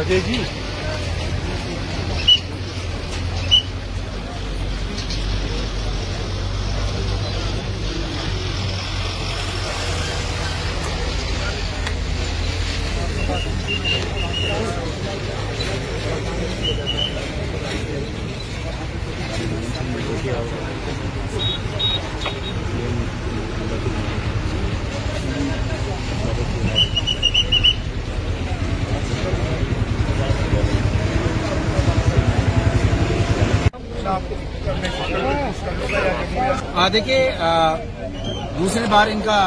अजय जी देखिए, दूसरी बार इनका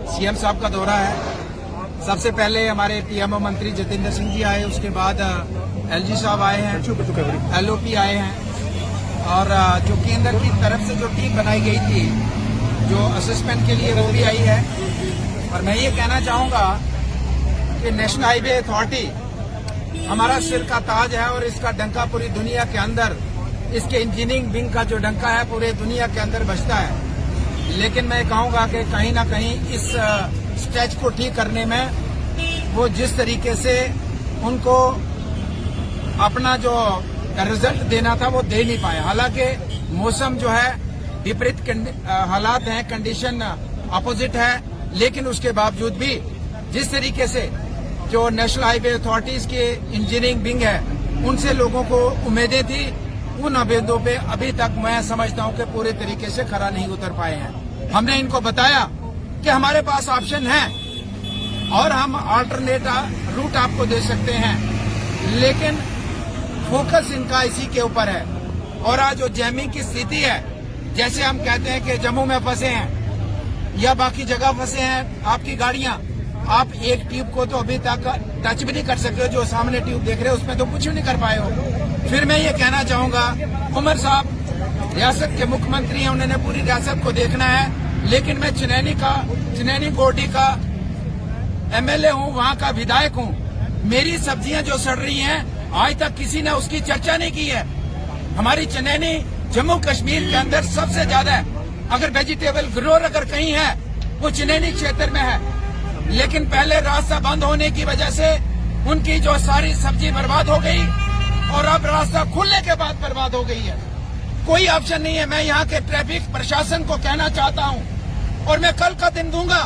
सीएम साहब का दौरा है। सबसे पहले हमारे पीएमओ मंत्री जितेंद्र सिंह जी आए, उसके बाद एलजी साहब आए हैं, एलओपी आए हैं, और जो केंद्र की तरफ से जो टीम बनाई गई थी जो असेसमेंट के लिए, वो भी आई है। और मैं ये कहना चाहूंगा कि नेशनल हाईवे अथॉरिटी हमारा सिर का ताज है और इसका डंका पूरी दुनिया के अंदर, इसके इंजीनियरिंग विंग का जो डंका है पूरे दुनिया के अंदर बजता है। लेकिन मैं कहूंगा कि कहीं ना कहीं इस स्ट्रेच को ठीक करने में वो जिस तरीके से उनको अपना जो रिजल्ट देना था वो दे नहीं पाए। हालांकि मौसम जो है विपरीत हालात हैं, कंडीशन अपोजिट है, लेकिन उसके बावजूद भी जिस तरीके से जो नेशनल हाईवे अथॉरिटीज के इंजीनियरिंग विंग है उनसे लोगों को उम्मीदें थी, उन उम्मीदों पे अभी तक मैं समझता हूं कि पूरे तरीके से खरा नहीं उतर पाए हैं। हमने इनको बताया कि हमारे पास ऑप्शन है और हम अल्टरनेट रूट आपको दे सकते हैं, लेकिन फोकस इनका इसी के ऊपर है। और आज जो जैमिंग की स्थिति है, जैसे हम कहते हैं कि जम्मू में फंसे हैं या बाकी जगह फंसे हैं आपकी गाड़ियां, आप एक ट्यूब को तो अभी तक टच भी नहीं कर सके हो, जो सामने ट्यूब देख रहे हो उसमें तो कुछ भी नहीं कर पाए हो। फिर मैं ये कहना चाहूंगा, उमर साहब रियासत के मुख्यमंत्री हैं, उन्होंने पूरी रियासत को देखना है, लेकिन मैं चिनैनी गोडी का एमएलए हूं, वहां का विधायक हूं। मेरी सब्जियां जो सड़ रही हैं आज तक किसी ने उसकी चर्चा नहीं की है। हमारी चिनैनी जम्मू कश्मीर के अंदर सबसे ज्यादा है, अगर वेजिटेबल ग्रोअर अगर कहीं है वो चिनैनी क्षेत्र में है। लेकिन पहले रास्ता बंद होने की वजह से उनकी जो सारी सब्जी बर्बाद हो गई और अब रास्ता खुलने के बाद बर्बाद हो गई है। कोई ऑप्शन नहीं है। मैं यहाँ के ट्रैफिक प्रशासन को कहना चाहता हूँ और मैं कल का दिन दूंगा,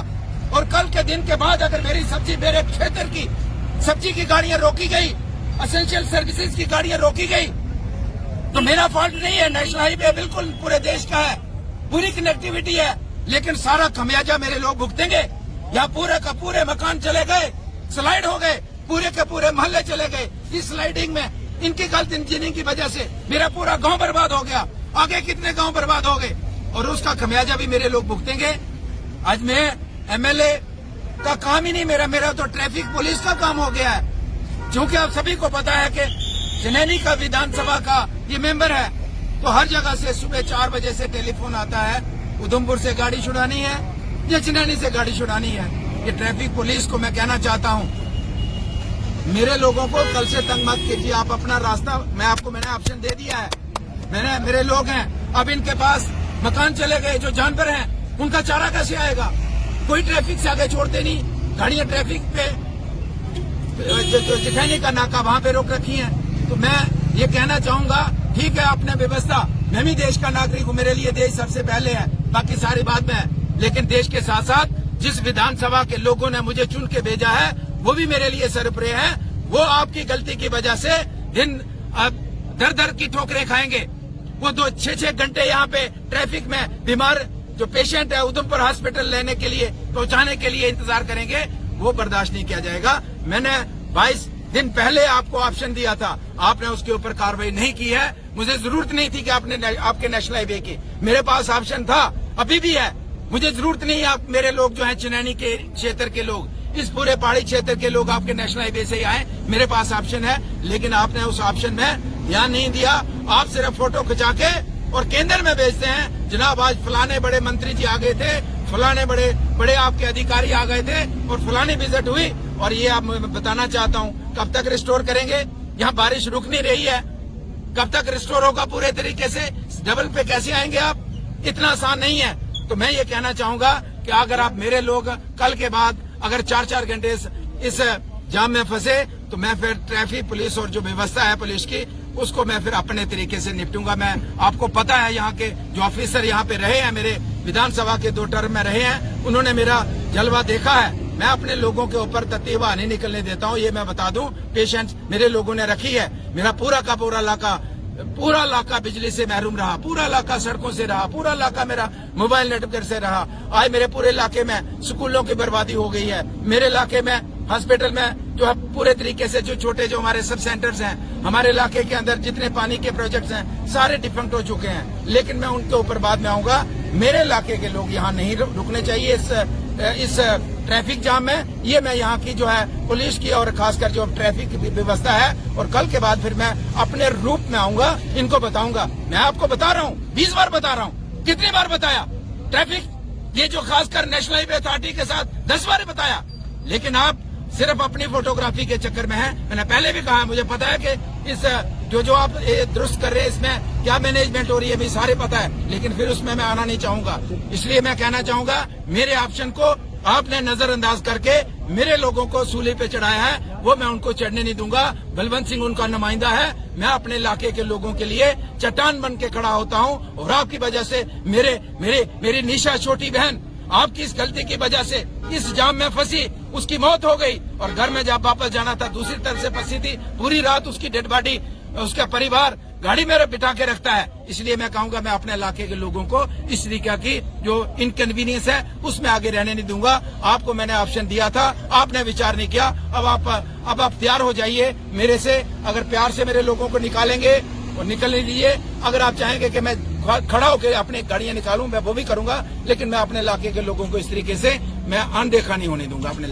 और कल के दिन के बाद अगर मेरी सब्जी, मेरे क्षेत्र की सब्जी की गाड़ियां रोकी गई, एसेंशियल सर्विसेज की गाड़ियां रोकी गई, तो मेरा फॉल्ट नहीं है। नेशनल हाईवे बिल्कुल पूरे देश का है, पूरी कनेक्टिविटी है, लेकिन सारा खमियाजा मेरे लोग भुगतेंगे। यहाँ पूरे का पूरे मकान चले गए, स्लाइड हो गए, पूरे के पूरे मोहल्ले चले गए। इस स्लाइडिंग में इनकी गलत इंजीनियरिंग की वजह से मेरा पूरा गांव बर्बाद हो गया, आगे कितने गांव बर्बाद हो गए, और उसका खमियाजा भी मेरे लोग भुगतेंगे। आज मैं एमएलए का काम ही नहीं, मेरा तो ट्रैफिक पुलिस का काम हो गया है। क्योंकि आप सभी को पता है कि चिनैनी का विधानसभा का ये मेंबर है, तो हर जगह से सुबह 4 बजे से टेलीफोन आता है, उधमपुर से गाड़ी छुड़ानी है या चिनैनी से गाड़ी छुड़ानी है। ये ट्रैफिक पुलिस को मैं कहना चाहता हूँ, मेरे लोगों को कल से तंग मत कीजिए। आप अपना रास्ता, मैंने ऑप्शन दे दिया है। मेरे लोग हैं, अब इनके पास मकान चले गए, जो जानवर हैं उनका चारा कैसे आएगा? कोई ट्रैफिक से आगे छोड़ते नहीं, गाड़ियां ट्रैफिक पे जो जिठैनी का नाका वहां पे रोक रखी है। तो मैं ये कहना चाहूंगा, ठीक है आपने व्यवस्था, मैं भी देश का नागरिक हूँ, मेरे लिए देश सबसे पहले है, बाकी सारी बात में है। लेकिन देश के साथ साथ जिस विधानसभा के लोगों ने मुझे चुन के भेजा है वो भी मेरे लिए सर्वप्रिय है। वो आपकी गलती की वजह से दिन दर दर की ठोकरें खाएंगे। वो 6-6 घंटे यहाँ पे ट्रैफिक में बीमार जो पेशेंट है उधमपुर हॉस्पिटल लेने के लिए, पहुंचाने के लिए इंतजार करेंगे, वो बर्दाश्त नहीं किया जाएगा। मैंने 22 दिन पहले आपको ऑप्शन दिया था, आपने उसके ऊपर कार्रवाई नहीं की है। मुझे जरूरत नहीं थी कि आपके नेशनल हाईवे की, मेरे पास ऑप्शन था, अभी भी है। मुझे जरूरत नहीं है, आप मेरे लोग जो हैं चिनैनी के क्षेत्र के लोग, इस पूरे पहाड़ी क्षेत्र के लोग आपके नेशनल हाईवे से ही आए, मेरे पास ऑप्शन है। लेकिन आपने उस ऑप्शन में ध्यान नहीं दिया। आप सिर्फ फोटो खिंचा के और केंद्र में भेजते हैं, जनाब आज फलाने बड़े मंत्री जी आ गए थे, फलाने बड़े आपके अधिकारी आ गए थे और फलानी विजिट हुई। और ये आप बताना चाहता हूँ, कब तक रिस्टोर करेंगे? यहाँ बारिश रुक नहीं रही है, कब तक रिस्टोर होगा पूरे तरीके से? डबल पे कैसे आएंगे आप? इतना आसान नहीं है। तो मैं ये कहना चाहूंगा कि अगर आप मेरे लोग कल के बाद अगर 4-4 घंटे इस जाम में फंसे तो मैं फिर ट्रैफिक पुलिस और जो व्यवस्था है पुलिस की उसको मैं फिर अपने तरीके से निपटूंगा। मैं आपको पता है यहाँ के जो ऑफिसर यहाँ पे रहे हैं, मेरे विधानसभा के 2 टर्म में रहे हैं, उन्होंने मेरा जलवा देखा है। मैं अपने लोगों के ऊपर ततीवा नहीं निकलने देता हूँ, ये मैं बता दूं। पेशेंस मेरे लोगों ने रखी है। मेरा पूरा का पूरा इलाका बिजली से महरूम रहा, पूरा इलाका सड़कों से रहा, पूरा इलाका मेरा मोबाइल नेटवर्क से रहा। आज मेरे पूरे इलाके में स्कूलों की बर्बादी हो गई है। मेरे इलाके में हॉस्पिटल में जो है पूरे तरीके से जो छोटे जो हमारे सब सेंटर्स हैं, हमारे इलाके के अंदर जितने पानी के प्रोजेक्ट्स हैं सारे डिफेक्ट हो चुके हैं। लेकिन मैं उनके ऊपर बाद में आऊंगा। मेरे इलाके के लोग यहाँ नहीं रुकने चाहिए इस ट्रैफिक जाम में। ये मैं यहाँ की जो है पुलिस की और खासकर जो ट्रैफिक की व्यवस्था है, और कल के बाद फिर मैं अपने रूप में आऊंगा, इनको बताऊंगा। मैं आपको बता रहा हूँ, 20 बार बता रहा हूँ, कितनी बार बताया ट्रैफिक, ये जो खासकर नेशनल हाईवे अथॉरिटी के साथ 10 बार बताया, लेकिन आप सिर्फ अपनी फोटोग्राफी के चक्कर में है। मैंने पहले भी कहा, मुझे पता है कि इस जो आप दुरुस्त कर रहे हैं इसमें क्या मैनेजमेंट हो रही है, भी सारे पता है, लेकिन फिर उसमें मैं आना नहीं चाहूंगा। इसलिए मैं कहना चाहूंगा, मेरे ऑप्शन को आपने नजरअंदाज करके मेरे लोगों को सूली पे चढ़ाया है, वो मैं उनको चढ़ने नहीं दूंगा। बलवंत सिंह उनका नुमाइंदा है। मैं अपने इलाके के लोगों के लिए चट्टान बन के खड़ा होता हूँ, और आपकी वजह से मेरी निशा छोटी बहन आपकी इस गलती की वजह से इस जाम में फंसी, उसकी मौत हो गई, और घर में जब वापस जाना था दूसरी तरफ से फंसी थी। पूरी रात उसकी डेड बॉडी उसका परिवार गाड़ी में बिठा के रखता है। इसलिए मैं कहूंगा, मैं अपने इलाके के लोगों को इस तरीके की जो इनकन्वीनियंस है उसमें आगे रहने नहीं दूंगा। आपको मैंने ऑप्शन दिया था, आपने विचार नहीं किया। अब आप तैयार हो जाइए मेरे से। अगर प्यार से मेरे लोगों को निकालेंगे और निकलने दीजिए। अगर आप चाहेंगे कि मैं खड़ा होकर अपनी गाड़ियां निकालूं, मैं वो भी करूंगा, लेकिन मैं अपने इलाके के लोगों को इस तरीके से मैं अनदेखा नहीं होने दूंगा अपने